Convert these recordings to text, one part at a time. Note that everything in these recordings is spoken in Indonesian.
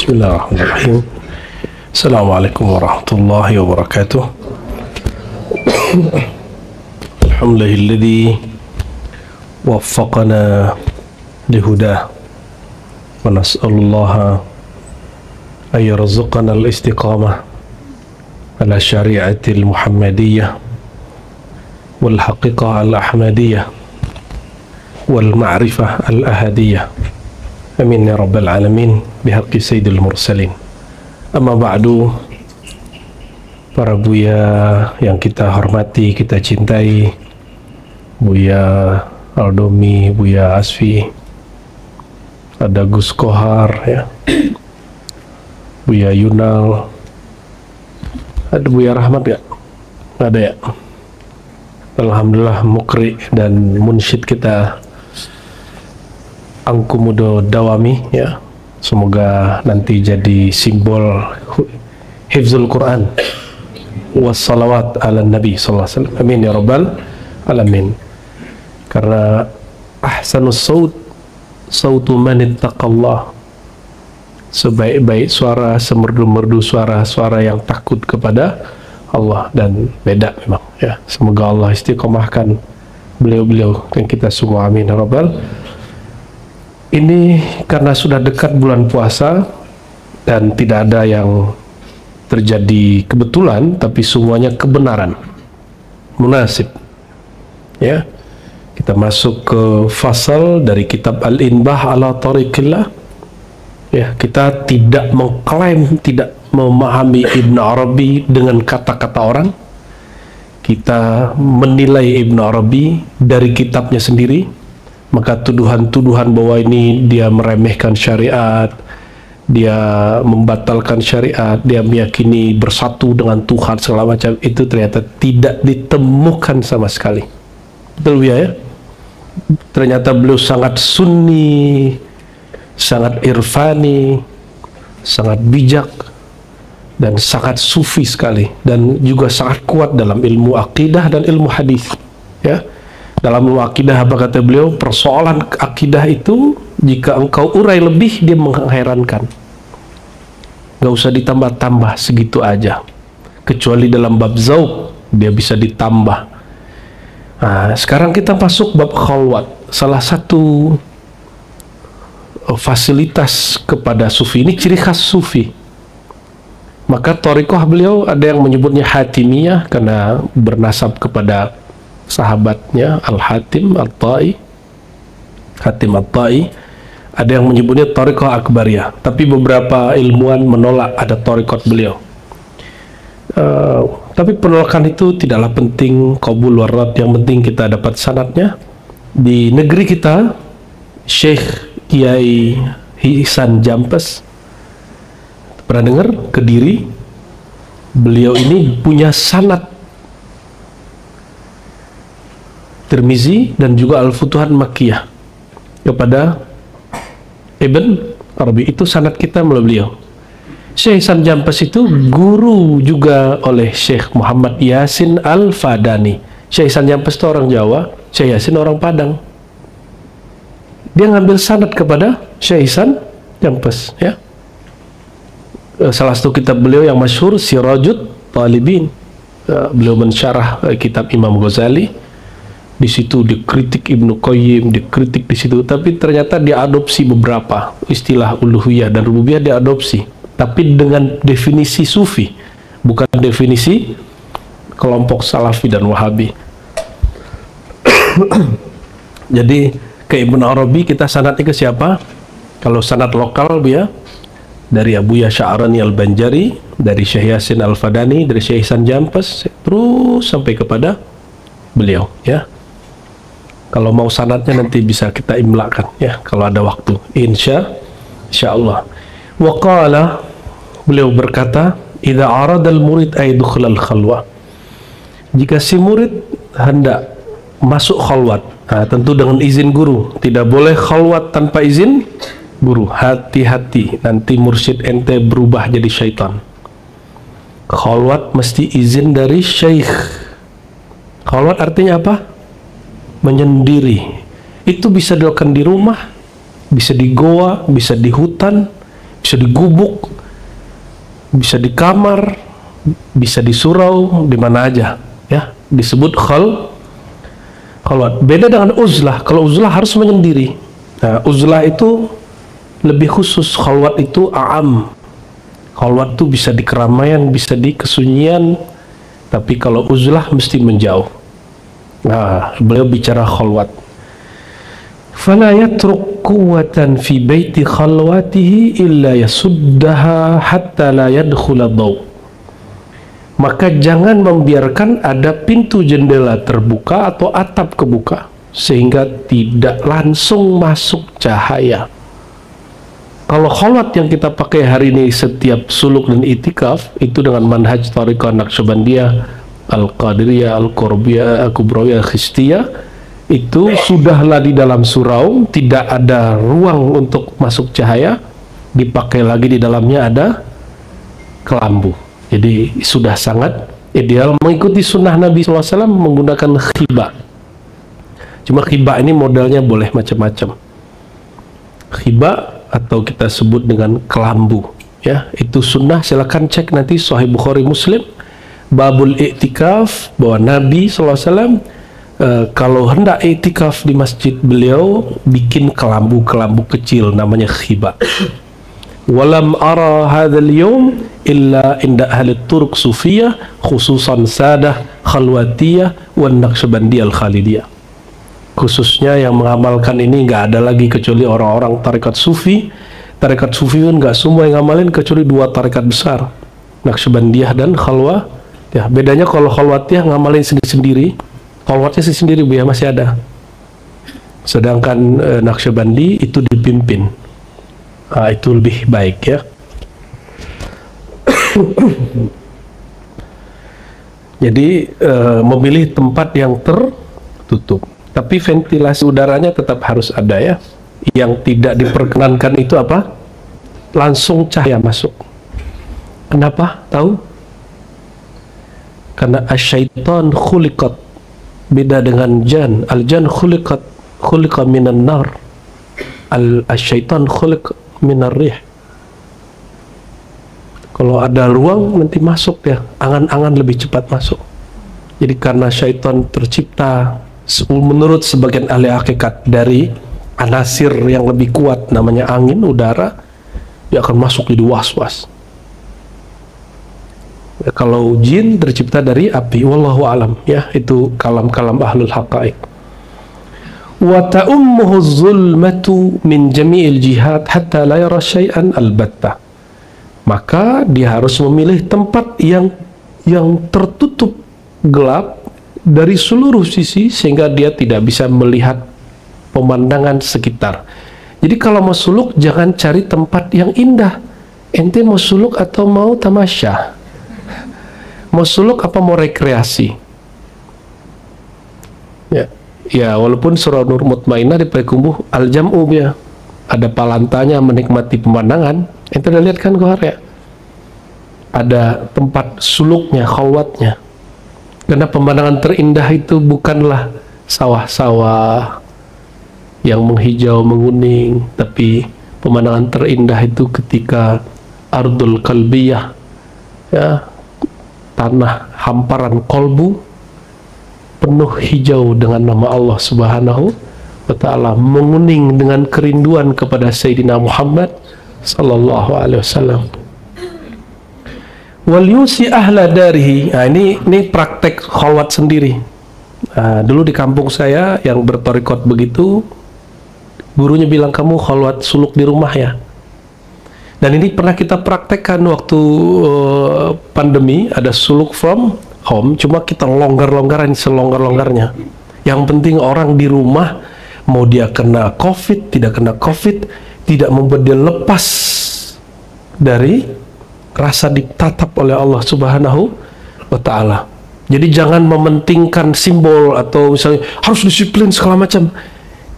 Bismillahirrahmanirrahim. Assalamualaikum warahmatullahi wabarakatuh. Alhamdulillahilladzi waffaqana lihudah wa nas'alullaha an yarzuqana al-istiqamah ala syari'atil muhammadiyah wal haqiqah al-ahmadiyah wal ma'rifah al-ahadiyah. Amin ya rabbal alamin bihaqqi sayyidil mursalin. Amma ba'du, para buya yang kita hormati, kita cintai, Buya Aldomi, Buya Asfi, ada Gus Kohar ya, Buya Yunal, ada Buya Rahmat gak? Ada ya? Alhamdulillah Mukri dan Munsyid kita Angkumudo Dawami ya. Semoga nanti jadi simbol hifzul Quran wassalawat ala nabi sallallahu alaihi wasallam. Amin ya rabbal alamin. Karena ahsanus saut sautu man ittaqallah, sebaik-baik suara, semerdu-merdu suara, suara yang takut kepada Allah, dan beda memang ya. Semoga Allah istiqomahkan beliau-beliau dan kita semua, amin ya rabbal. Ini karena sudah dekat bulan puasa dan tidak ada yang terjadi kebetulan, tapi semuanya kebenaran, munasib ya. Kita masuk ke fasal dari kitab Al-Inbah ala Tariqillah ya. Kita tidak mengklaim, tidak memahami Ibn Arabi dengan kata-kata orang. Kita menilai Ibn Arabi dari kitabnya sendiri. Maka tuduhan-tuduhan bahwa ini dia meremehkan syariat, dia membatalkan syariat, dia meyakini bersatu dengan Tuhan segala macam, itu ternyata tidak ditemukan sama sekali. Betul ya? Ternyata beliau sangat sunni, sangat irfani, sangat bijak, dan sangat sufi sekali, dan juga sangat kuat dalam ilmu akidah dan ilmu hadis ya. Dalam ilmu akidah, apa kata beliau, persoalan akidah itu jika engkau urai lebih, dia mengherankan. Gak usah ditambah-tambah, segitu aja. Kecuali dalam bab zauq, dia bisa ditambah. Nah, sekarang kita masuk bab khalwat. Salah satu fasilitas kepada sufi, ini ciri khas sufi. Maka thariqah beliau ada yang menyebutnya Hatimiyah karena bernasab kepada sahabatnya Al-Hatim At-Tai, Hatim At-Tai. Ada yang menyebutnya thariqah akbariyah, tapi beberapa ilmuwan menolak ada thariqat beliau. Tapi penolakan itu tidaklah penting, qabul warad, yang penting kita dapat sanadnya. Di negeri kita, Syekh Kiai Ihsan Jampes, pernah dengar? Kediri. Beliau ini punya sanad Tirmizi dan juga Al-Futuhat Makkiyah kepada Ibn Arabi. Itu sanad kita melalui beliau. Syekh Ihsan Jampes itu guru juga oleh Syekh Muhammad Yasin Al-Fadani. Syekh Ihsan Jampes itu orang Jawa, Syekh Yasin orang Padang. Dia ngambil sanad kepada Syekh Ihsan Jampes ya. Salah satu kitab beliau yang masyhur Sirajut Talibin. Beliau mensyarah kitab Imam Ghazali. Di situ dikritik Ibnu Qayyim, dikritik di situ, tapi ternyata diadopsi beberapa istilah uluhiyah dan rububiyah, diadopsi, tapi dengan definisi sufi, bukan definisi kelompok salafi dan wahabi. Jadi ke Ibnu Arabi kita sanadnya ke siapa? Kalau sanad lokal ya, dari Abu Ya'Sya'rani Al-Banjari, dari Syekh Yasin Al-Fadani, dari Syekh Ihsan Jampes, terus sampai kepada beliau ya. Kalau mau sanadnya nanti bisa kita imlakan ya, kalau ada waktu, insya Allah. Waqala, beliau berkata, idza arada al-murid ay dukhul al-khalwa, jika si murid hendak masuk khalwat, nah, tentu dengan izin guru, tidak boleh khalwat tanpa izin guru. Hati-hati, nanti mursyid ente berubah jadi syaitan. Khalwat mesti izin dari syekh. Khalwat artinya apa? Menyendiri. Itu bisa dilakukan di rumah, bisa di goa, bisa di hutan, bisa bisa di gubuk, bisa di kamar, bisa di surau, di mana aja, ya, disebut khalwat. Beda dengan uzlah. Kalau uzlah harus menyendiri. Nah, uzlah itu lebih khusus, khalwat itu a'am. Khalwat itu bisa di keramaian, bisa di kesunyian, tapi kalau uzlah mesti menjauh. Nah, beliau bicara khalwat. Fala yatruk quwwatan fi baiti khalwatihi illa yasuddaha hatta la yadkhula daw. Maka jangan membiarkan ada pintu jendela terbuka atau atap kebuka sehingga tidak langsung masuk cahaya. Kalau khalwat yang kita pakai hari ini setiap suluk dan itikaf itu dengan manhaj Thariqah Naqsyabandiyah, Al-Qadiriyah, Al-Qurbiyah, Al-Kubrawiyah, Khistiyah, itu sudahlah di dalam surau, tidak ada ruang untuk masuk cahaya, dipakai lagi di dalamnya ada kelambu. Jadi sudah sangat ideal, mengikuti sunnah Nabi SAW menggunakan khibah. Cuma khibah ini modelnya boleh macam-macam. Khibah atau kita sebut dengan kelambu, ya, itu sunnah. Silakan cek nanti Sahih Bukhari Muslim babul i'tikaf, bahwa Nabi SAW kalau hendak i'tikaf di masjid beliau bikin kelambu-kelambu kecil namanya khibah. Walam ara hadzal yawm illa inda ahli turuk sufiyah khususan sadah khalwatiyah wan naqsyabandiyah al-khalidiyah. Khususnya yang mengamalkan ini nggak ada lagi kecuali orang-orang tarekat sufi. Tarekat sufi pun nggak semua yang ngamalin kecuali dua tarekat besar, Naqsyabandiyah dan Khalwah. Ya, bedanya kalau Khalwatiyah ngamalin sendiri-sendiri, Khalwatnya sendiri ya masih ada. Sedangkan Naqsyabandi itu dipimpin. Nah, itu lebih baik, ya. Jadi memilih tempat yang tertutup. Tapi ventilasi udaranya tetap harus ada, ya. Yang tidak diperkenankan itu apa? Langsung cahaya masuk. Kenapa? Tahu? Karena asyaitan khuliqat, beda dengan jan. Al-jan khuliqa minan nar. Al-syaitan khuliq minar rih. Kalau ada ruang nanti masuk, ya. Angan-angan lebih cepat masuk. Jadi karena syaitan tercipta menurut sebagian ahli hakikat dari anasir yang lebih kuat, namanya angin, udara, dia akan masuk jadi was-was. Ya, kalau jin tercipta dari api, wallahu alam, ya, itu kalam-kalam ahlul haqaiq. Wa ta'ummuhu zulmatu min jami'il jihad hatta la yara syai'an albatta. Maka dia harus memilih tempat yang tertutup gelap dari seluruh sisi sehingga dia tidak bisa melihat pemandangan sekitar. Jadi kalau mau suluk jangan cari tempat yang indah. Ente mau suluk atau mau tamasya? Mau suluk apa mau rekreasi? Ya, walaupun surah Nur Mutmainah di Payakumbuh al-jam'u, ya, ada palantanya menikmati pemandangan. Ente udah lihat kan Gohar, ya? Ada tempat suluknya, khalwatnya. Karena pemandangan terindah itu bukanlah sawah-sawah yang menghijau menguning, tapi pemandangan terindah itu ketika ardul kalbiyah, ya, tanah hamparan kolbu penuh hijau dengan nama Allah Subhanahu wa ta'ala, menguning dengan kerinduan kepada Sayyidina Muhammad sallallahu alaihi wasallam. Wal yusi ahla darihi. Nah, ini praktek khalwat sendiri. Dulu di kampung saya yang bertorikot begitu, gurunya bilang kamu khalwat suluk di rumah, ya. Dan ini pernah kita praktekkan waktu pandemi, ada suluk from home, cuma kita longgar-longgaran selonggar-longgarnya. Yang penting orang di rumah, mau dia kena COVID, tidak kena COVID, tidak membuat dia lepas dari rasa ditatap oleh Allah Subhanahu wa ta'ala. Jadi jangan mementingkan simbol atau misalnya harus disiplin segala macam.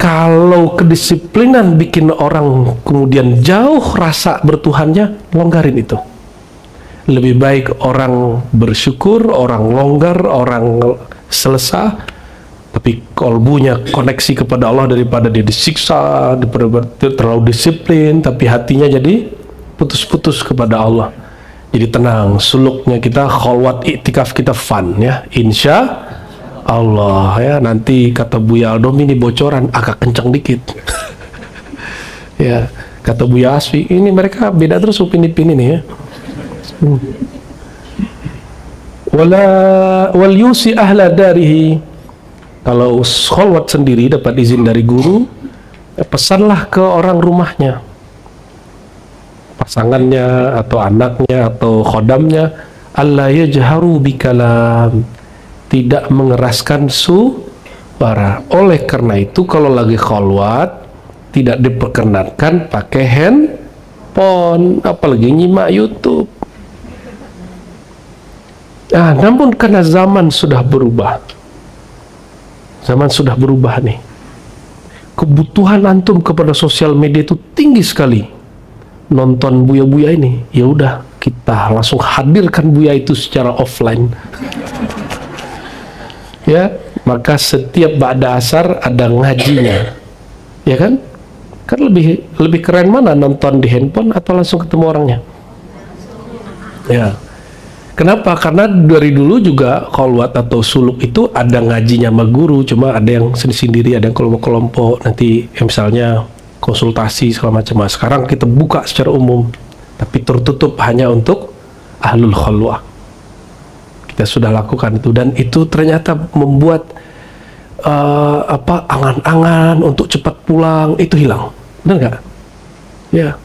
Kalau kedisiplinan bikin orang kemudian jauh rasa bertuhannya, longgarin itu. Lebih baik orang bersyukur, orang longgar, orang selesa, tapi kolbunya koneksi kepada Allah daripada dia disiksa, daripada terlalu disiplin, tapi hatinya jadi putus-putus kepada Allah. Jadi tenang, suluknya kita, khalwat iktikaf kita fun ya, insya Allah ya. Nanti kata Buya Aldom ini bocoran agak kencang dikit. Ya, kata Buya Asfi, ini mereka beda terus Upin Ipin ini ya. Wal yusi ahla darihi. Kalau khalwat sendiri dapat izin dari guru, pesanlah ke orang rumahnya, pasangannya atau anaknya atau khodamnya, alla yajharu bikalam, tidak mengeraskan suara. Oleh karena itu kalau lagi khalwat tidak diperkenankan pakai handphone, apalagi nyimak YouTube. Namun karena zaman sudah berubah, nih, kebutuhan antum kepada sosial media itu tinggi sekali. Nonton Buya-Buya ini, ya udah kita langsung hadirkan Buya itu secara offline. Ya, maka setiap ba'da asar ada ngajinya, ya kan? Kan lebih keren mana nonton di handphone atau langsung ketemu orangnya? Ya. Kenapa? Karena dari dulu juga khalwat atau suluk itu ada ngajinya sama guru, cuma ada yang sendiri-sendiri, ada yang kelompok-kelompok, nanti misalnya konsultasi segala macam. Sekarang kita buka secara umum, tapi tertutup hanya untuk ahlul khalwah. Kita sudah lakukan itu, dan itu ternyata membuat angan-angan untuk cepat pulang itu hilang. Benar nggak? Ya,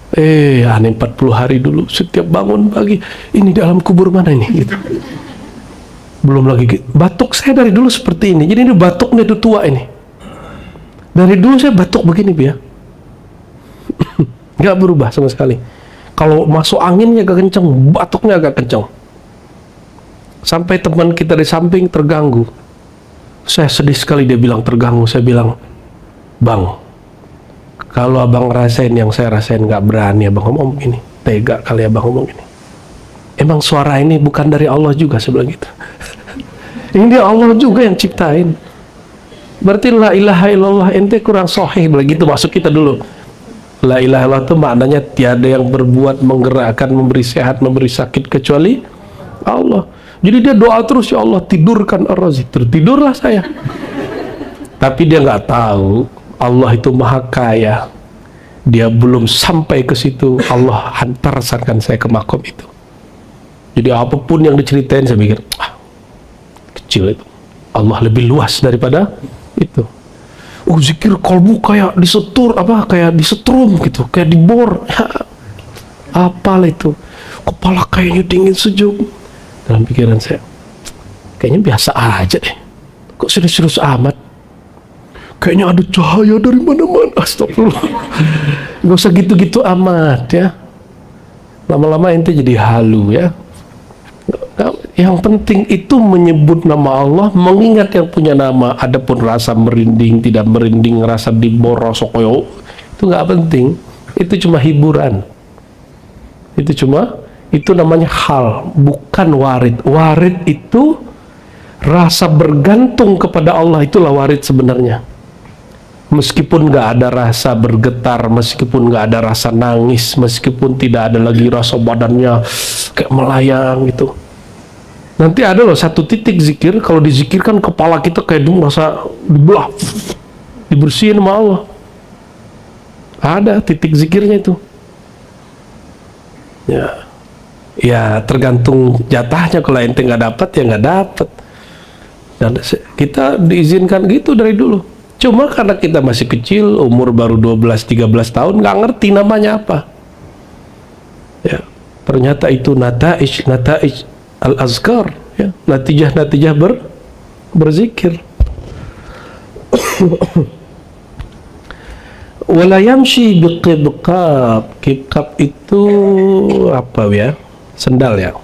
aneh 40 hari dulu setiap bangun pagi, ini dalam kubur mana ini gitu. Belum lagi batuk saya dari dulu seperti ini. Jadi ini batuknya itu tua ini. Dari dulu saya batuk begini ya. Nggak berubah sama sekali. Kalau masuk anginnya agak kenceng, batuknya agak kenceng. Sampai teman kita di samping terganggu. Saya sedih sekali, dia bilang terganggu. Saya bilang, Bang, kalau abang rasain yang saya rasain, nggak berani abang ngomong ini, tega kali abang ngomong ini. Emang suara ini bukan dari Allah juga, saya bilang gitu. Ini Allah juga yang ciptain. Berarti la ilaha illallah ente kurang sahih, begitu maksud kita dulu. La ilaha illallah itu maknanya tiada yang berbuat, menggerakkan, memberi sehat, memberi sakit kecuali Allah. Jadi dia doa terus, ya Allah tidurkan Ar-Razi, tertidurlah saya. Tapi dia nggak tahu Allah itu maha kaya. Dia belum sampai ke situ, Allah hantarkan saya ke makom itu. Jadi apapun yang diceritain saya pikir kecil itu. Allah lebih luas daripada itu. Zikir kolbu kayak disetur, kayak disetrum gitu, kayak dibor. Apal itu, kepala kayaknya dingin sejuk. Dalam pikiran saya, kayaknya biasa aja deh. Kok serius-serius amat? Kayaknya ada cahaya dari mana-mana. Astagfirullah. Gak usah gitu-gitu amat ya. Lama-lama ente jadi halu ya. Yang penting itu menyebut nama Allah, mengingat yang punya nama. Adapun rasa merinding, tidak merinding, rasa diboros, koyo, itu nggak penting. Itu cuma hiburan. Itu namanya hal, bukan warid. Warid itu rasa bergantung kepada Allah, itulah warid sebenarnya. Meskipun nggak ada rasa bergetar, meskipun nggak ada rasa nangis, meskipun tidak ada lagi rasa badannya kayak melayang gitu. Nanti ada loh satu titik zikir, kalau dizikirkan kepala kita kayak merasa dibelah, dibersihin sama Allah. Ada titik zikirnya itu. Ya tergantung jatahnya. Kalau ente nggak dapat ya nggak dapat. Dan kita diizinkan gitu dari dulu. Cuma karena kita masih kecil, umur baru 12-13 tahun, nggak ngerti namanya apa. Ya, ternyata itu nataij al-azkar, ya, natijah berzikir. Wala yamshi biqibqab. Qibqab itu apa ya? Sendal ya.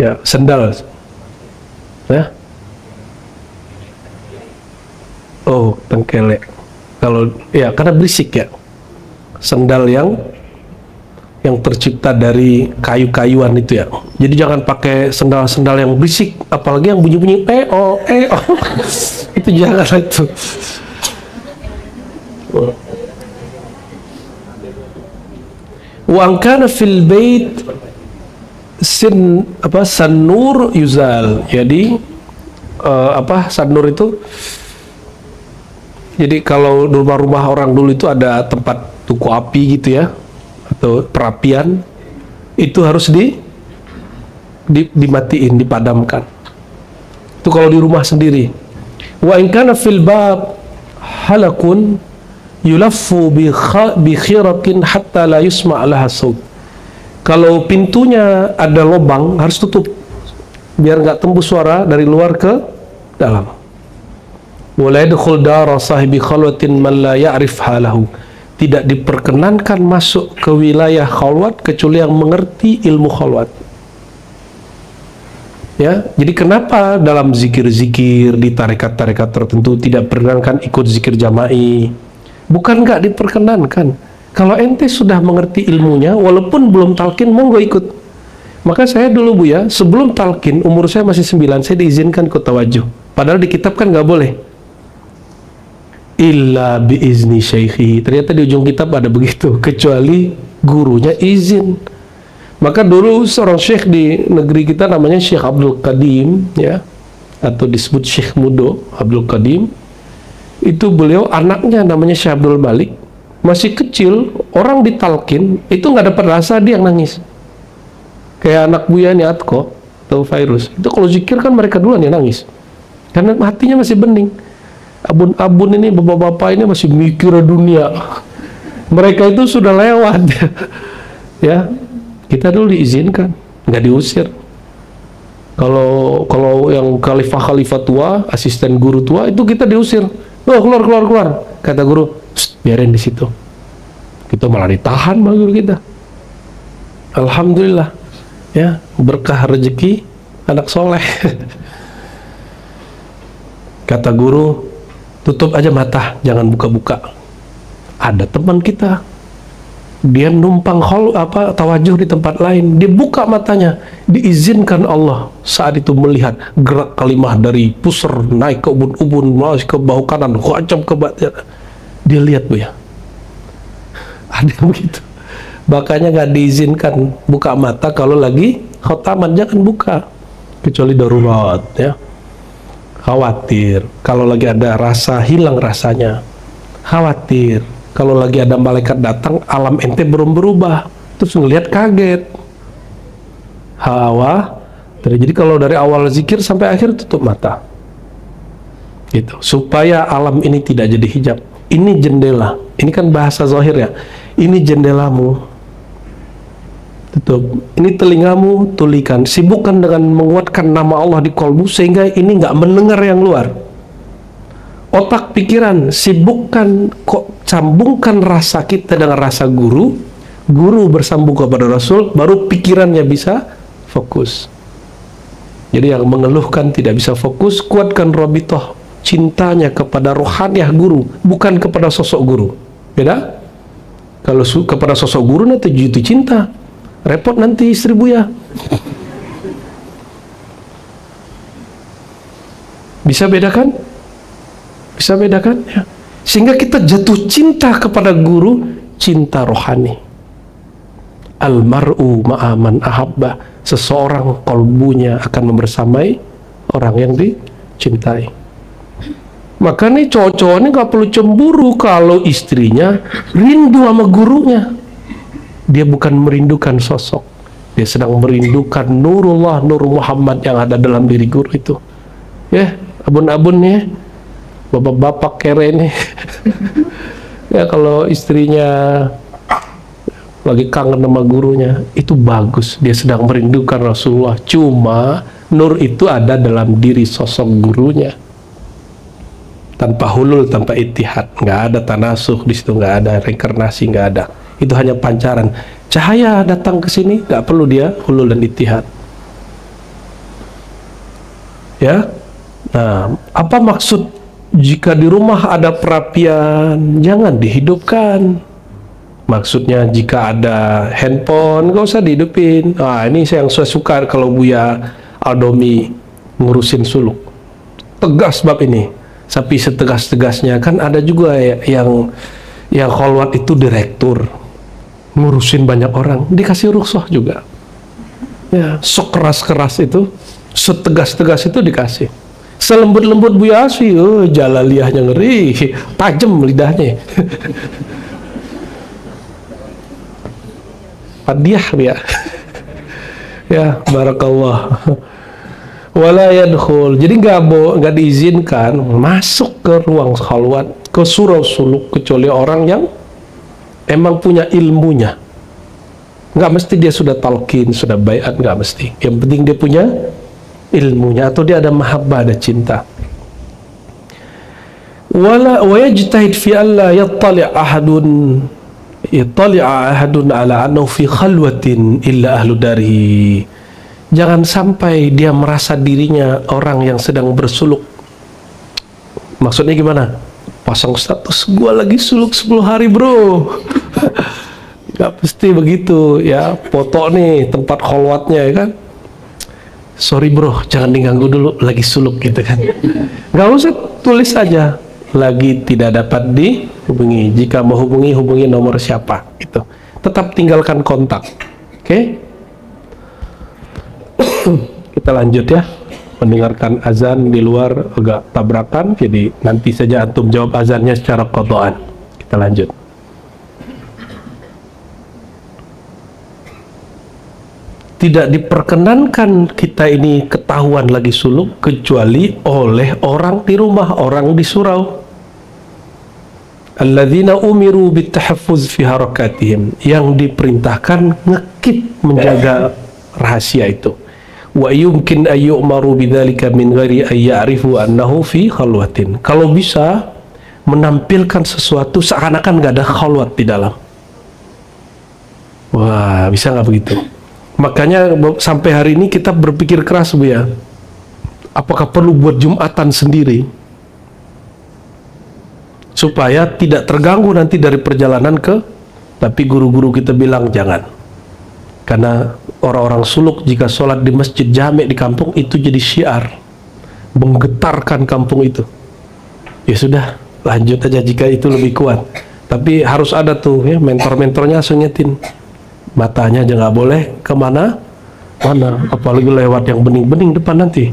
Ya, sendal. Ya. Oh, tengkelek. Kalau ya karena berisik ya. Sendal yang tercipta dari kayu-kayuan itu ya. Jadi jangan pakai sendal-sendal yang berisik, apalagi yang bunyi-bunyi itu jangan itu. Wa kana fil bait sanur yuzal. Jadi sanur itu, jadi kalau rumah-rumah orang dulu itu ada tempat tuku api gitu ya, atau perapian, itu harus dimatiin, dipadamkan. Itu kalau di rumah sendiri. Wa in kana fil bab halakun yulaffu bi khiratin hatta la yusma' laha saut. Kalau pintunya ada lubang, harus tutup biar nggak tembus suara dari luar ke dalam. Wala yadkhul dara sahibi khalwatin man la ya'rif halahu. Tidak diperkenankan masuk ke wilayah khalwat kecuali yang mengerti ilmu khalwat. Ya, jadi kenapa dalam zikir-zikir di tarekat-tarekat tertentu tidak diperkenankan ikut zikir jama'i? Bukan nggak diperkenankan. Kalau ente sudah mengerti ilmunya, walaupun belum talqin, monggo ikut. Maka saya dulu Bu ya, sebelum talqin, umur saya masih 9, saya diizinkan ikut tawajuh. Padahal di kitab kan nggak boleh. Illa biizni syaikhi. Ternyata di ujung kitab ada begitu, kecuali gurunya izin. Maka dulu seorang syekh di negeri kita namanya Syekh Abdul Qadim, ya, atau disebut Syekh Mudo Abdul Qadim. Itu beliau, anaknya namanya Syekh Abdul Malik, masih kecil, orang ditalkin itu nggak dapat rasa, dia yang nangis. Kayak anak Buya nih, Atko atau Virus, itu kalau zikir kan mereka duluan yang nangis karena hatinya masih bening. Abun-abun ini, bapak-bapak ini masih mikir dunia, mereka itu sudah lewat. Ya, kita dulu diizinkan, nggak diusir. Kalau yang khalifah tua, asisten guru tua, itu kita diusir. Oh, keluar, kata guru, biarin di situ. Kita malah ditahan sama guru kita. Alhamdulillah, ya, berkah rezeki anak soleh. Kata guru, tutup aja mata, jangan buka-buka. Ada teman kita, dia numpang tawajuh di tempat lain, dia buka matanya, diizinkan Allah saat itu melihat gerak kalimah dari pusar naik ke ubun-ubun, masuk ke bahu kanan, kocok ke batin. Dia lihat Bu ya, ada begitu. Makanya nggak diizinkan buka mata kalau lagi khotaman, jangan buka kecuali darurat, ya. Khawatir kalau lagi ada rasa, hilang rasanya. Khawatir kalau lagi ada malaikat datang, alam ente belum berubah, terus ngelihat kaget. Jadi kalau dari awal zikir sampai akhir tutup mata, gitu, supaya alam ini tidak jadi hijab. Ini jendela, ini kan bahasa zahir ya. Ini jendelamu, tutup. Ini telingamu, tulikan. Sibukkan dengan menguatkan nama Allah di kolbu sehingga ini nggak mendengar yang luar. Otak pikiran, sibukkan, sambungkan rasa kita dengan rasa guru. Guru bersambung kepada Rasul, baru pikirannya bisa fokus. Jadi yang mengeluhkan tidak bisa fokus, kuatkan rabitoh, cintanya kepada rohaniah guru, bukan kepada sosok guru. Beda. Kalau kepada sosok guru nanti itu cinta, repot nanti istri Buya. Bisa bedakan? Bisa bedakan ya. Sehingga kita jatuh cinta kepada guru, cinta rohani. Almar'u ma'aman ahabba. Seseorang kolbunya akan membersamai orang yang dicintai. Maka nih cowok-cowok ini gak perlu cemburu kalau istrinya rindu sama gurunya. Dia bukan merindukan sosok, dia sedang merindukan Nurullah, Nur Muhammad yang ada dalam diri guru itu. Ya, abun-abun ya, bapak-bapak kere ini. Ya, kalau istrinya lagi kangen sama gurunya, itu bagus, dia sedang merindukan Rasulullah. Cuma nur itu ada dalam diri sosok gurunya, tanpa hulul, tanpa ittihad, nggak ada tanasuh di situ, nggak ada reinkarnasi, nggak ada. Itu hanya pancaran cahaya datang ke sini, nggak perlu dia hulul dan ittihad. Ya, nah, apa maksud jika di rumah ada perapian, jangan dihidupkan. Maksudnya jika ada handphone, nggak usah dihidupin. Ah, ini saya suka kalau Buya Aldomi ngurusin suluk. Tegas bab ini. Tapi setegas-tegasnya kan ada juga ya, yang kholwat itu direktur. ngurusin banyak orang, dikasih rukhsah juga. Ya, sok keras-keras itu, setegas-tegas itu dikasih. Selembut-lembut Buya Asfi, oh jalaliyahnya ngeri, tajam lidahnya. Padiah dia. Ya, barakallah. Wala yadkhul. Jadi nggak diizinkan masuk ke ruang khalwat, ke surau suluk, kecuali orang yang emang punya ilmunya. Nggak mesti dia sudah talqin, sudah baiat, nggak mesti. Yang penting dia punya ilmunya, atau dia ada mahabbah, ada cinta. Wala yajtahid fi alla yattali' ahadun ala annahu fi khalwatin illa ahlu dari. Jangan sampai dia merasa dirinya orang yang sedang bersuluk. Maksudnya gimana? Pasang status, gua lagi suluk 10 hari bro. Gak mesti begitu ya. Foto nih tempat khalwatnya ya kan. Sorry bro, jangan diganggu dulu, lagi suluk gitu kan. Gak usah, tulis aja lagi tidak dapat dihubungi. Jika mau hubungi nomor siapa gitu. Tetap tinggalkan kontak. Oke? Kita lanjut ya, mendengarkan azan di luar agak tabrakan, jadi nanti saja antum jawab azannya secara qadaan. Kita lanjut. Tidak diperkenankan kita ini ketahuan lagi suluk kecuali oleh orang di rumah, orang di surau. Alladzina umiru bitahaffuz fi harakatihim, yang diperintahkan ngekip, menjaga rahasia itu. Wa yumkin ayyu'maru bidzalika min ghairi ay ya'rifu annahu fi khalwatin. Kalau bisa menampilkan sesuatu seakan-akan nggak ada khalwat di dalam. Wah, bisa nggak begitu? Makanya sampai hari ini kita berpikir keras Bu ya. Apakah perlu buat Jumatan sendiri? Supaya tidak terganggu nanti dari perjalanan tapi guru-guru kita bilang jangan. Karena orang-orang suluk jika sholat di masjid jami' di kampung itu jadi syiar, menggetarkan kampung itu. Ya sudah, lanjut aja jika itu lebih kuat. Tapi harus ada tuh ya, mentor-mentornya sunyetin. Matanya aja nggak boleh kemana mana, apalagi lewat yang bening-bening depan nanti.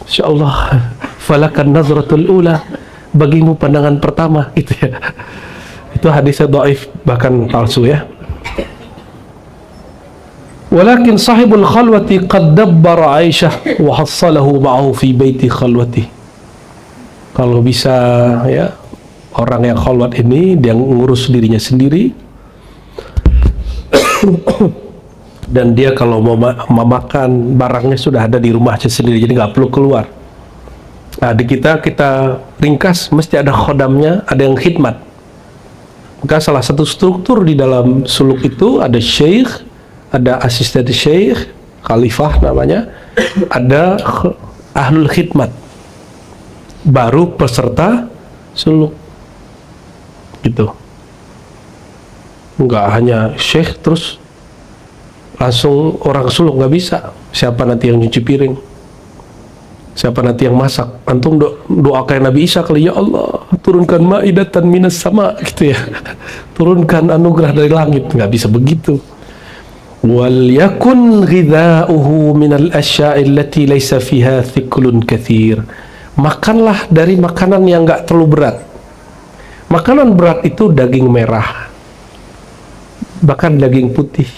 Insya Allah, falakan nazratul ula, bagimu pandangan pertama gitu ya. Itu hadisnya dhaif, bahkan palsu ya. Walakin sahibul khalwati qad dabbara Aisyah wa hassalahu ma'ahu fi baiti khalwati. Kalau bisa ya, orang yang khalwat ini dia ngurus dirinya sendiri. Dan dia kalau mau makan barangnya sudah ada di rumahnya sendiri, jadi nggak perlu keluar. Nah, di kita ringkas, mesti ada khodamnya, ada yang khidmat. Maka salah satu struktur di dalam suluk itu ada syekh, ada asisten syekh, khalifah namanya, ada ahlul khidmat, baru peserta suluk gitu. Nggak hanya syekh terus langsung orang suluk, nggak bisa. Siapa nanti yang nyuci piring, siapa nanti yang masak? Antum doa kayak Nabi Isa kali, ya Allah turunkan ma'idatan minas sama gitu ya. Turunkan anugerah dari langit. Nggak bisa begitu. Wal yakun ghidha'uhu minal asya'i allati laysa fiha thiqlun kathir. Makanlah dari makanan yang nggak terlalu berat. Makanan berat itu daging merah, bahkan daging putih,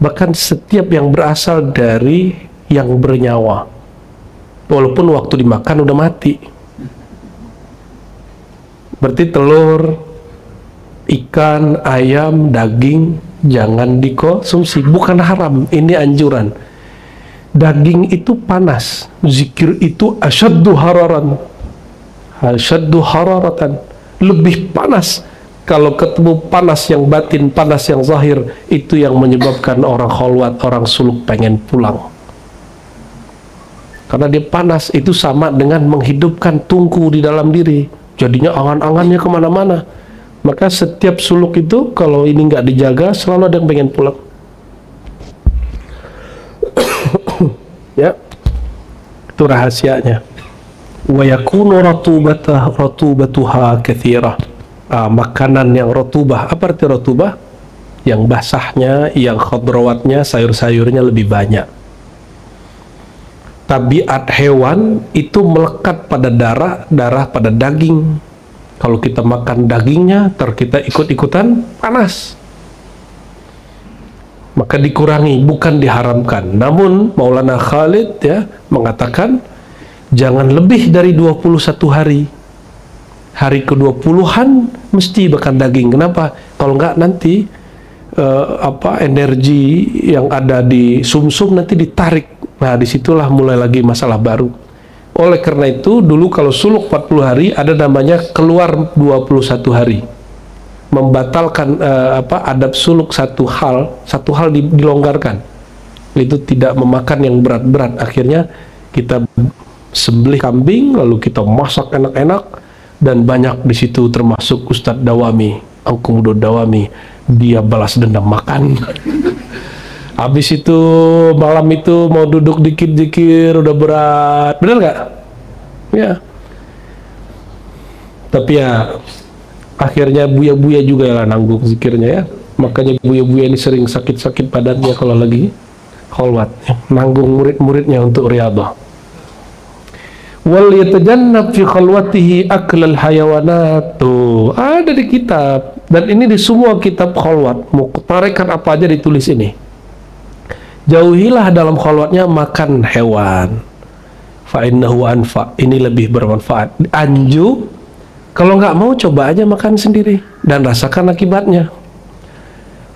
bahkan setiap yang berasal dari yang bernyawa, walaupun waktu dimakan udah mati. Berarti telur, ikan, ayam, daging jangan dikonsumsi, bukan haram, ini anjuran. Daging itu panas, zikir itu asyaddu hararatan, lebih panas. Kalau ketemu panas yang batin, panas yang zahir, itu yang menyebabkan orang khalwat, orang suluk pengen pulang. Karena dia panas, itu sama dengan menghidupkan tungku di dalam diri, jadinya angan-angannya kemana-mana. Maka setiap suluk itu kalau ini nggak dijaga, selalu ada yang pengen pulang. Ya, itu rahasianya. Wa yakunu ratubatuha katsirah. Makanan yang rotubah, apa arti rotubah? yang basahnya, yang khadrawatnya, sayur-sayurnya lebih banyak. Tabiat hewan itu melekat pada darah, darah pada daging. Kalau kita makan dagingnya, kita ikut-ikutan panas. Maka dikurangi, bukan diharamkan. Namun Maulana Khalid ya mengatakan jangan lebih dari 21 hari. Hari ke-20-an mesti makan daging. Kenapa? Kalau enggak nanti energi yang ada di sumsum nanti ditarik. Nah, disitulah mulai lagi masalah baru. Oleh karena itu, dulu kalau suluk 40 hari, ada namanya keluar 21 hari. Membatalkan adab suluk satu hal dilonggarkan. Itu tidak memakan yang berat-berat. Akhirnya kita sembelih kambing, lalu kita masak enak-enak, dan banyak di situ termasuk Ustadz Dawami, Angkumudo Dawami. Dia balas dendam makan. Habis itu malam itu mau duduk dikit-dikit udah berat, bener nggak? Ya. Tapi ya akhirnya buya-buya juga lah nanggung zikirnya ya. Makanya buya-buya ini sering sakit-sakit badannya kalau lagi kholwat, nanggung murid-muridnya untuk riyadhah. Wal yatajannab fi khalwatihi aklal hayawanat. Tuh, ada di kitab, dan ini di semua kitab khalwat. Mau tarekat apa aja ditulis ini. Jauhilah dalam khalwatnya makan hewan. Fa innahu anfa. Ini lebih bermanfaat. Anju, kalau nggak mau coba aja makan sendiri dan rasakan akibatnya.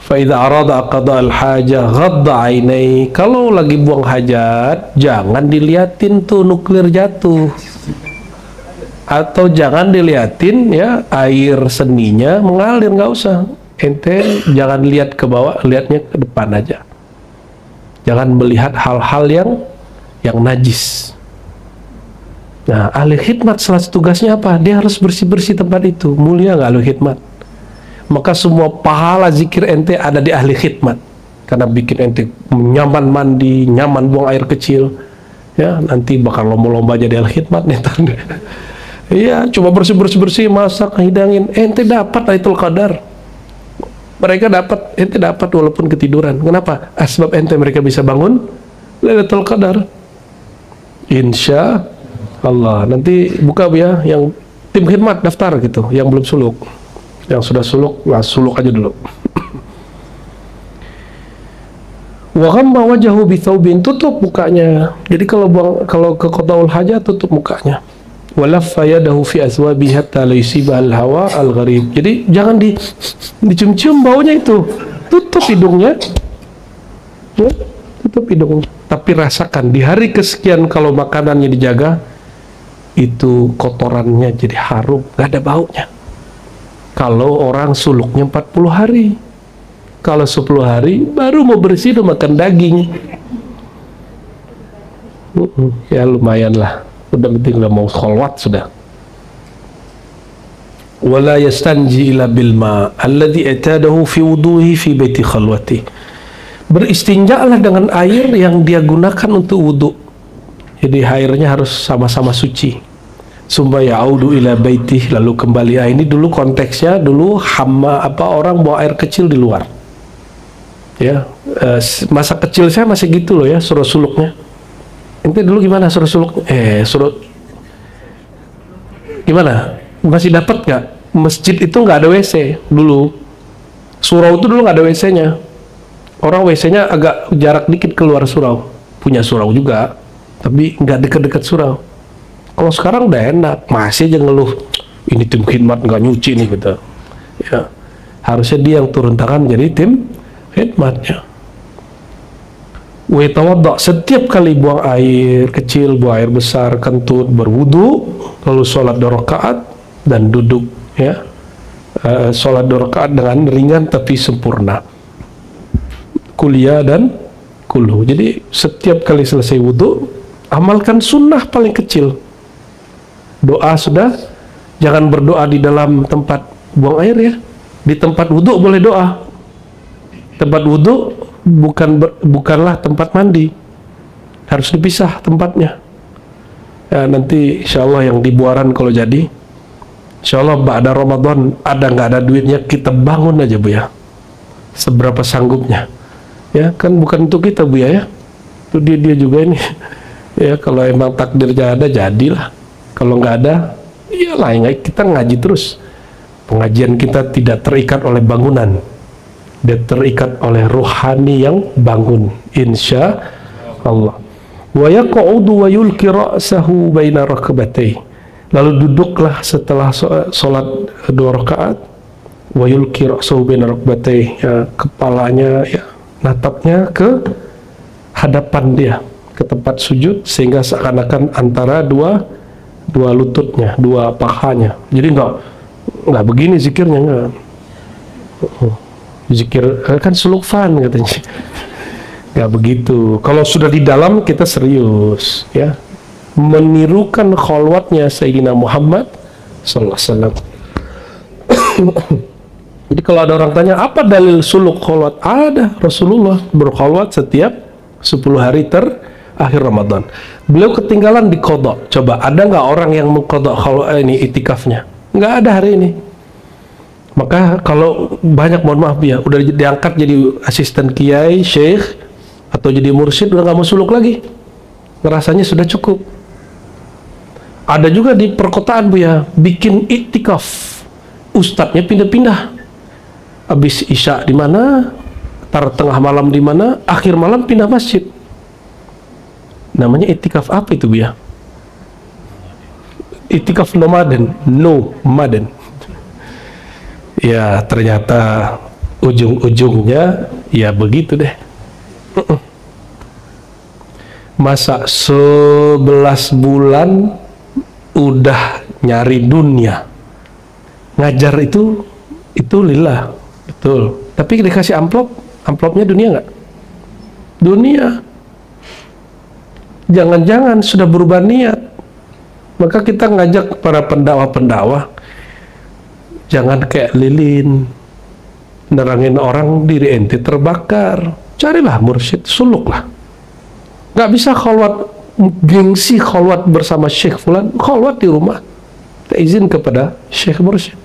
Fa idza arada qada al haja ghadda ainai. Kalau lagi buang hajat, jangan diliatin tuh nuklir jatuh. Atau jangan diliatin ya air seninya mengalir, nggak usah. Ente jangan lihat ke bawah, lihatnya ke depan aja. Jangan melihat hal-hal yang najis. Nah, ahli khidmat salah tugasnya apa? Dia harus bersih-bersih tempat itu. Mulia nggak ahli khidmat? Maka semua pahala zikir ente ada di ahli khidmat. Karena bikin ente nyaman mandi, nyaman buang air kecil. Ya, nanti bakal lomba-lomba jadi ahli khidmat nih. Iya, coba bersih-bersih, masak, hidangin. Ente dapat Lailatul Qadar. Mereka dapat, ente dapat walaupun ketiduran. Kenapa? Sebab ente mereka bisa bangun Lailatul Qadar. Insya Allah. Nanti buka ya, yang tim khidmat daftar gitu, yang belum suluk. Yang sudah suluk, lah suluk aja dulu. Wa ghamma wajahu bi thawbin, tutup mukanya. Jadi kalau ke qadaul hajat tutup mukanya. Wa laffa yadahu fi aswabi hatta la yusiba al hawa al gharib. Jadi jangan dicium-cium baunya itu. Tutup hidungnya. Ya, tutup hidungnya. Tapi rasakan di hari kesekian kalau makanannya dijaga, itu kotorannya jadi harum, gak ada baunya. Kalau orang suluknya 40 hari, kalau 10 hari baru mau bersih udah makan daging. Ya lumayan lah, udah penting udah mau kholwat sudah. Wala yastanji ila bil ma alladhi atadahu fi wuduhi fi baiti khalwati. Beristinjalah dengan air yang dia gunakan untuk wudu. Jadi airnya harus sama-sama suci. Summa ya'udu ila baitih, lalu kembali. Ini dulu konteksnya dulu orang bawa air kecil di luar. Ya, masa kecil saya masih gitu loh ya, suruh suluknya. Ente dulu gimana suruh suluk? Gimana? Masih dapat nggak? Masjid itu nggak ada WC dulu. Surau itu dulu nggak ada WC-nya. Orang WC-nya agak jarak dikit keluar surau. Punya surau juga, tapi nggak deket-deket surau. Kalau sekarang udah enak, masih aja ngeluh, ini tim khidmat nggak nyuci nih gitu. Ya, harusnya dia yang turun tangan jadi tim khidmatnya. Wa tawadda, setiap kali buang air kecil, buang air besar, kentut, berwudu, lalu sholat 2 rakaat dan duduk ya. Sholat 2 rakaat dengan ringan tapi sempurna. Kuliah dan kulhu. Jadi setiap kali selesai wudu, amalkan sunnah paling kecil. Doa sudah, jangan berdoa di dalam tempat buang air ya. Di tempat wudhu boleh doa. Tempat wudhu bukanlah tempat mandi. Harus dipisah tempatnya. Ya, nanti insya Allah yang di Buaran kalau jadi, insya Allah ba'da Ramadan ada nggak ada duitnya kita bangun aja Bu ya. seberapa sanggupnya. Ya kan bukan untuk kita Bu ya. Itu dia juga ini. Ya kalau emang takdirnya ada, jadilah. Kalau nggak ada, iyalah, kita ngaji terus. Pengajian kita tidak terikat oleh bangunan, dia terikat oleh rohani yang bangun, insya Allah. Wa yaq'udu wa yulqi ra'sahu baina rakbatayhi. Lalu duduklah setelah sholat 2 rakaat. Wa yulqi ra'sahu baina rakbatayhi, ya, kepalanya ya natapnya ke hadapan dia, ke tempat sujud, sehingga seakan-akan antara dua lututnya, 2 pahanya. Jadi nggak begini zikirnya, nggak. Zikir kan sulukfan katanya, nggak begitu. Kalau sudah di dalam kita serius, ya, menirukan kholwatnya Sayyidina Muhammad sallallahu alaihi wasallam. Jadi kalau ada orang tanya apa dalil suluk kholwat, ada. Rasulullah berkholwat setiap 10 hari terakhir Ramadan. Beliau ketinggalan di qadha. Coba ada nggak orang yang mengqadha ini itikafnya? Nggak ada hari ini. Maka kalau banyak, mohon maaf ya, udah diangkat jadi asisten kiai, syekh, atau jadi mursyid, udah nggak mau suluk lagi. Ngerasanya sudah cukup. Ada juga di perkotaan Bu ya, bikin iktikaf. Ustadznya pindah-pindah. Habis isya di mana, tengah malam di mana, akhir malam pindah masjid. Namanya iktikaf apa itu Bu ya? Iktikaf nomaden. Ya ternyata ujung-ujungnya ya begitu deh. Masa 11 bulan udah nyari dunia. Ngajar itu lillah, betul. Tapi dikasih amplopnya dunia nggak? Dunia. Jangan-jangan sudah berubah niat. Maka kita ngajak para pendakwah, jangan kayak lilin, nerangin orang diri ente terbakar. Carilah mursyid, suluklah. Nggak bisa kholwat gengsi, kholwat bersama syekh fulan, kholwat di rumah. Kita izin kepada syekh mursyid.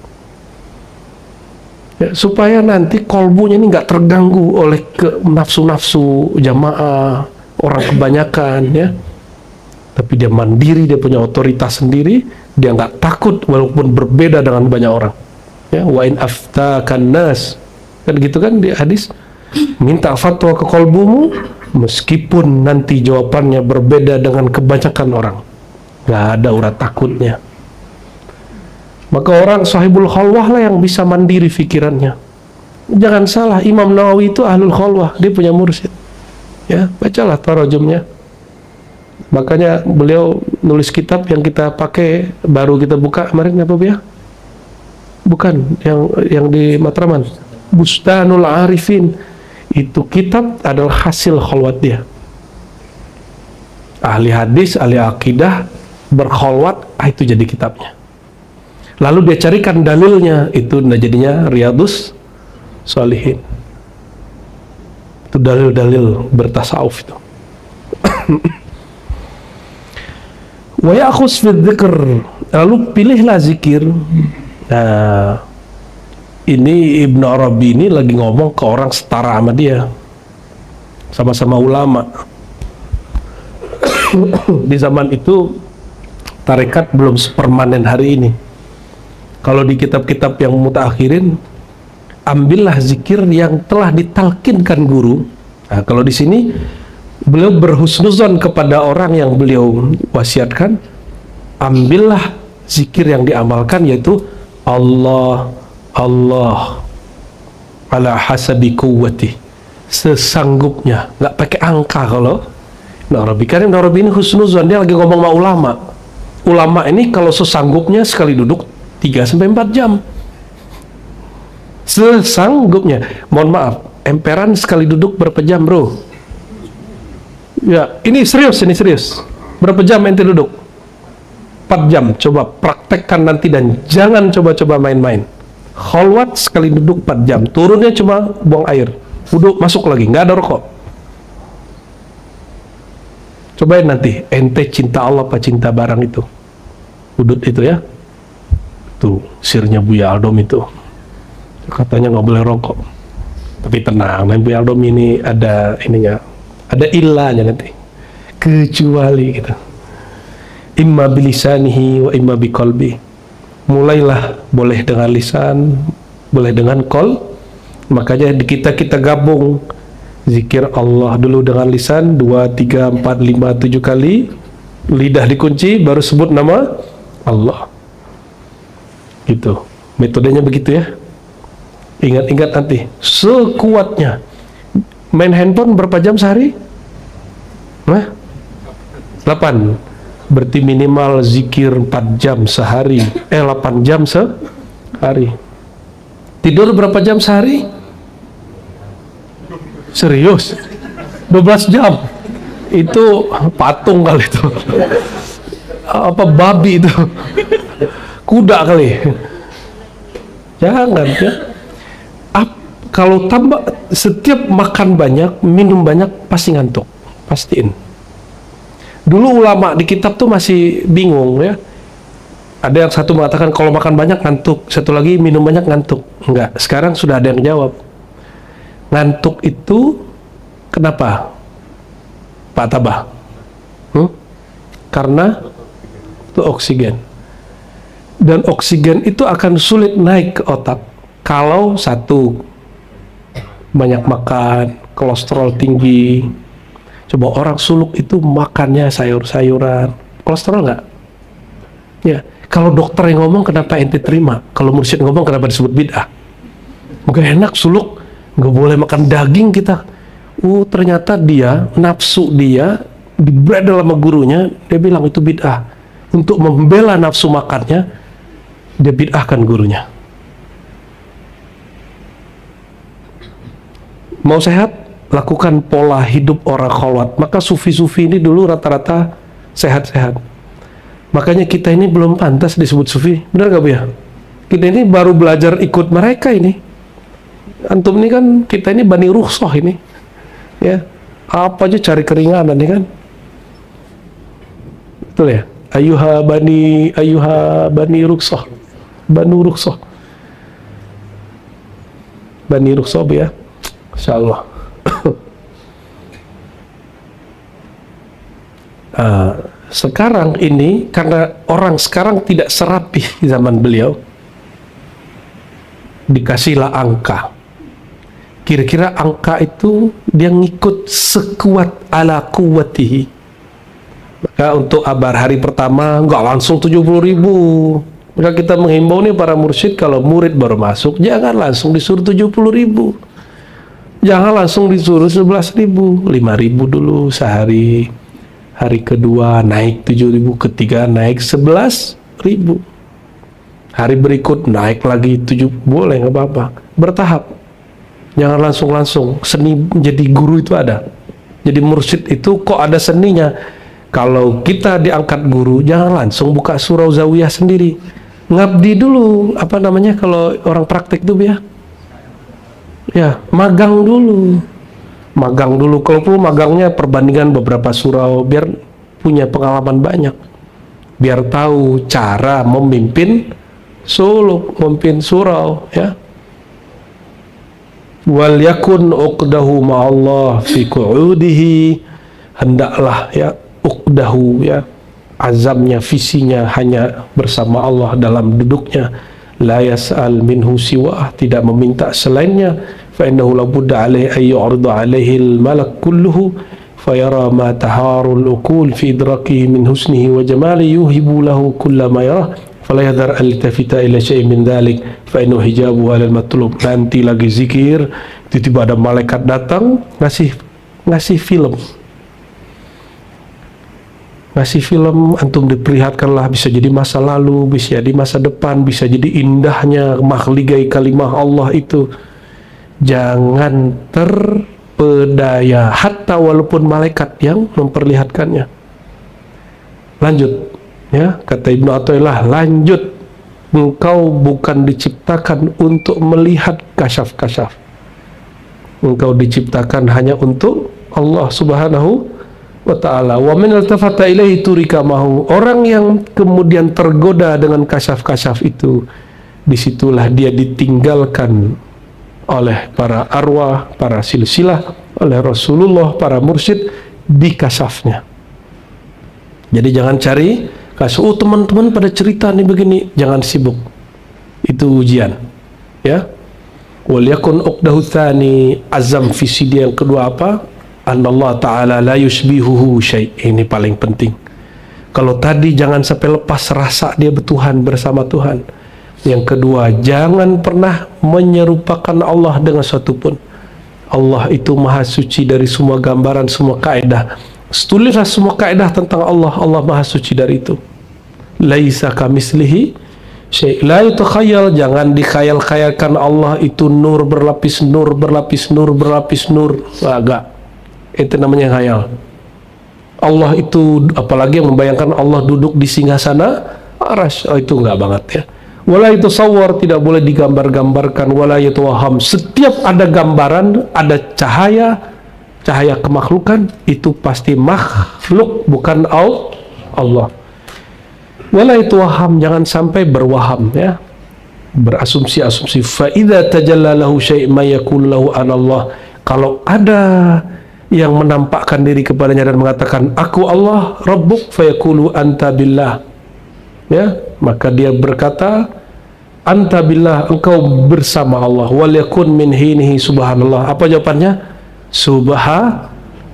Ya, supaya nanti kolbunya ini nggak terganggu oleh nafsu-nafsu jamaah, orang kebanyakan, ya. Tapi dia mandiri, dia punya otoritas sendiri, dia nggak takut walaupun berbeda dengan banyak orang. Ya, wa in aftakan nas, kan gitu kan di hadis, minta fatwa ke kolbumu meskipun nanti jawabannya berbeda dengan kebanyakan orang, nggak ada urat takutnya. Maka orang sahibul khalwah lah yang bisa mandiri pikirannya. Jangan salah, Imam Nawawi itu ahlul khalwah, dia punya mursyid. Ya, bacalah tarajumnya. Makanya beliau nulis kitab yang kita pakai, baru kita buka kemarin, apa ya? Bukan yang di Matraman, Bustanul Arifin. Itu kitab adalah hasil khalwat dia. Ahli hadis, ahli akidah berkhalwat, itu jadi kitabnya. Lalu dia carikan dalilnya, itu jadinya Riyadhus Shalihin. Itu dalil-dalil bertasawuf itu. Wa ya'khus fi dzikr, lalu pilihlah zikir. Nah, ini Ibnu Arabi ini lagi ngomong ke orang setara sama dia, sama-sama ulama. Di zaman itu tarekat belum sepermanen hari ini. Kalau di kitab-kitab yang mutaakhirin, ambillah zikir yang telah ditalkinkan guru. Nah, kalau di sini beliau berhusnuzon kepada orang yang beliau wasiatkan, ambillah zikir yang diamalkan, yaitu Allah ala hasabi quwwati, sesanggupnya, nggak pakai angka. Kalau Ibnu Arabi ini husnuzon, dia lagi ngomong sama ulama. Ulama ini kalau sesanggupnya sekali duduk 3-4 jam, sesanggupnya. Mohon maaf, emperan sekali duduk berapa jam bro? Ya, ini serius. Berapa jam ente duduk? 4 jam. Coba praktekkan nanti dan jangan coba-coba main-main. Khalwat sekali duduk 4 jam. Turunnya cuma buang air. Wudhu, masuk lagi, nggak ada rokok. Cobain nanti, ente cinta Allah apa cinta barang itu? Udut itu ya. Tuh, sirnya Buya Aldom itu. Katanya nggak boleh rokok. Tapi tenang, Nabi Aldom ini ada ininya, ada illahnya nanti. Kecuali gitu. Imma bilisanihi wa imma biqalbi. Mulailah boleh dengan lisan, boleh dengan kol. Makanya kita gabung zikir Allah dulu dengan lisan 2, 3, 4, 5, 7 kali. Lidah dikunci baru sebut nama Allah. Gitu. Metodenya begitu ya. Ingat-ingat nanti sekuatnya. Main handphone berapa jam sehari? 8. Berarti minimal zikir 4 jam sehari. 8 jam sehari. Tidur berapa jam sehari? Serius? 12 jam. Itu patung kali itu. Apa babi itu? Kuda kali. Jangan ya. Kalau tambah setiap makan banyak, minum banyak pasti ngantuk. Pastiin. Dulu ulama di kitab tuh masih bingung ya. Ada yang satu mengatakan kalau makan banyak ngantuk, satu lagi minum banyak ngantuk. Enggak, sekarang sudah ada yang jawab. Ngantuk itu kenapa? Pak Tabah? Karena itu oksigen. Dan oksigen itu akan sulit naik ke otak kalau satu banyak makan, kolesterol tinggi. Coba orang suluk itu makannya sayur-sayuran, kolesterol nggak? Ya, kalau dokter yang ngomong kenapa ente terima? Kalau mursyid ngomong kenapa disebut bid'ah? Nggak enak suluk, nggak boleh makan daging kita. Ternyata dia, nafsu dia, dibredel sama gurunya, dia bilang itu bid'ah. Untuk membela nafsu makannya, dia bid'ahkan gurunya. Mau sehat? Lakukan pola hidup orang khalwat. Maka sufi-sufi ini dulu rata-rata sehat-sehat. Makanya kita ini belum pantas disebut sufi. Benar gak Bu ya? Kita ini baru belajar ikut mereka ini. Antum ini kan, kita ini Bani Rukhsah ini. Ya, apa aja cari keringanan ya kan? Betul ya? Ayuha Bani Rukhsah. Banu Rukhsah. Bani Rukhsah Bu ya? Insyaallah. Sekarang ini karena orang sekarang tidak serapih zaman beliau, dikasihlah angka. Kira-kira angka itu dia ngikut sekuat ala kuwatihi. Maka untuk abar hari pertama nggak langsung 70.000. Maka kita menghimbau nih para mursyid, kalau murid baru masuk jangan langsung disuruh 70.000. Jangan langsung disuruh 11.000, 5.000 dulu sehari. Hari kedua naik 7.000, ketiga naik 11.000. Hari berikut naik lagi 7, boleh nggak apa-apa. Bertahap. Jangan langsung-langsung. Seni menjadi guru itu ada. Jadi mursyid itu kok ada seninya. Kalau kita diangkat guru, jangan langsung buka surau zawiyah sendiri. Ngabdi dulu, apa namanya kalau orang praktek itu ya? Ya, magang dulu. Magang dulu. Kalau perlu magangnya perbandingan beberapa surau biar punya pengalaman banyak. Biar tahu cara memimpin suluk, memimpin surau, ya. Wal yakun uqdahu ma'allah fi qu'udihi. Hendaklah ya uqdahu ya, azamnya, visinya hanya bersama Allah dalam duduknya. La yas'al minhu siwah, tidak meminta selainnya. Fa innahu la budda alaihi ay yu'rida alaihi al-malak kulluhu fayara ma taharul uqul fi idrakihi min husnihi wa jamali yuhibu lahu kulla ma yarah fala yadhar al-tafita ila syai' min dhalik fa innahu hijabu alal matlub. Nanti lagi zikir tiba-tiba ada malaikat datang ngasih film. Ngasih film, antum diperlihatkanlah, bisa jadi masa lalu, bisa jadi masa depan, bisa jadi indahnya makhligai kalimah Allah itu. Jangan terpedaya, hatta walaupun malaikat yang memperlihatkannya. Lanjut, ya, kata Ibnu Athaillah, lanjut. Engkau bukan diciptakan untuk melihat kasyaf-kasyaf. Engkau diciptakan hanya untuk Allah Subhanahu wa ta'ala. Wa min altafata ilaihi turika mahu. Orang yang kemudian tergoda dengan kasyaf-kasyaf itu, disitulah dia ditinggalkan oleh para arwah, para silsilah, oleh Rasulullah, para mursyid, bikasafnya. Jadi jangan cari kasus, oh teman-teman pada cerita nih begini, jangan sibuk. Itu ujian, ya. Wal yakun uqdahu tsani, azam visi dia yang kedua apa? Anallah ta'ala la yushbihuhu syai'. Ini paling penting. Kalau tadi jangan sampai lepas rasa dia bertuhan bersama Tuhan. Yang kedua, jangan pernah menyerupakan Allah dengan sesuatu pun. Allah itu maha suci dari semua gambaran, semua kaidah. Tulislah semua kaidah tentang Allah. Allah maha suci dari itu. Laisa kamislihi syai'. La yutakhayyal, jangan dikhayal-khayalkan Allah itu nur berlapis nur berlapis nur berlapis nur. Agak. Itu namanya khayal. Allah itu, apalagi yang membayangkan Allah duduk di singgasana arasy, itu enggak banget ya. Wala yatasawwar, tidak boleh digambar-gambarkan. Wala yatawaham, setiap ada gambaran, ada cahaya kemakhlukan, itu pasti makhluk, bukan Allah. Wala yatawaham, jangan sampai berwaham ya, berasumsi-asumsi. Fa idza tajalla lahu syai' ma yakul lahu anallah, kalau ada yang menampakkan diri kepadanya dan mengatakan aku Allah Rabbuk, fayaqulu anta billah, ya, maka dia berkata anta billah, engkau bersama Allah. Wal yakun min hinihi subhanallah. Apa jawabannya?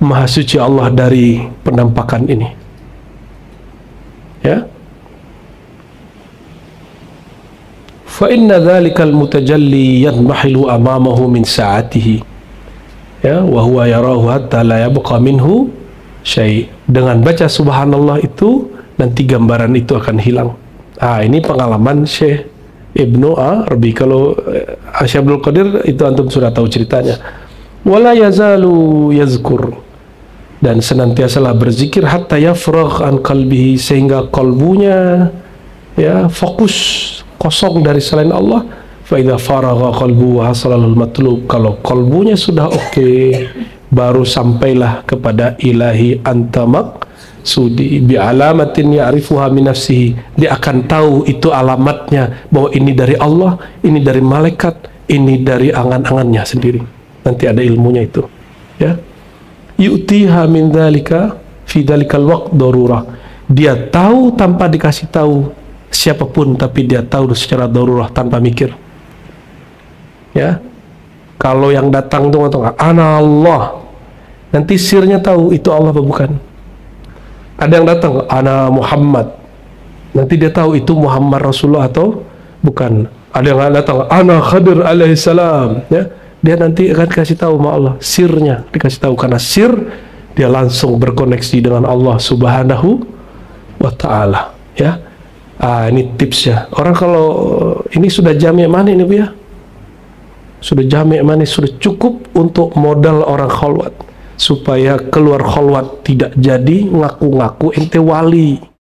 Maha suci Allah dari penampakan ini, ya. Fa inna dzalikal mutajalli yanmahilu amamahu min sa'atihi, ya, wa huwa yarahu hatta la yabqa minhu syai'. Dengan baca subhanallah itu nanti gambaran itu akan hilang. Ini pengalaman Syekh Ibnu Arabi. Kalau Syekh Abdul Qadir itu antum sudah tahu ceritanya. Wala yazalu yazkur, dan senantiasalah berzikir hatta yafragh an qalbihi, sehingga kalbunya ya fokus, kosong dari selain Allah. Fa idza faragha qalbuhu hasalal matlub, kalau kalbunya sudah oke, baru sampailah kepada ilahi anta maqsudi bi alamatin ya'rifuha min nafsihi. Dia akan tahu itu alamatnya, bahwa ini dari Allah, ini dari malaikat, ini dari angan-angannya sendiri. Nanti ada ilmunya itu, ya. Yu'tiha min dzalika fi dzalikal waqt darurah. Dia tahu tanpa dikasih tahu siapapun, tapi dia tahu secara darurah, tanpa mikir. Ya, kalau yang datang tuh ngomong ana Allah, nanti sirnya tahu itu Allah apa bukan. Ada yang datang ana Muhammad, nanti dia tahu itu Muhammad Rasulullah atau bukan. Ada yang datang ana Khadir alaihissalam, ya, dia nanti akan kasih tahu sama Allah, sirnya dikasih tahu, karena sir dia langsung berkoneksi dengan Allah Subhanahu wa ta'ala, ya. Ini tipsnya. Orang kalau ini sudah jami' mana ini Bu ya? Sudah jami' manis, sudah cukup untuk modal orang khalwat, supaya keluar khalwat tidak jadi ngaku-ngaku ente wali.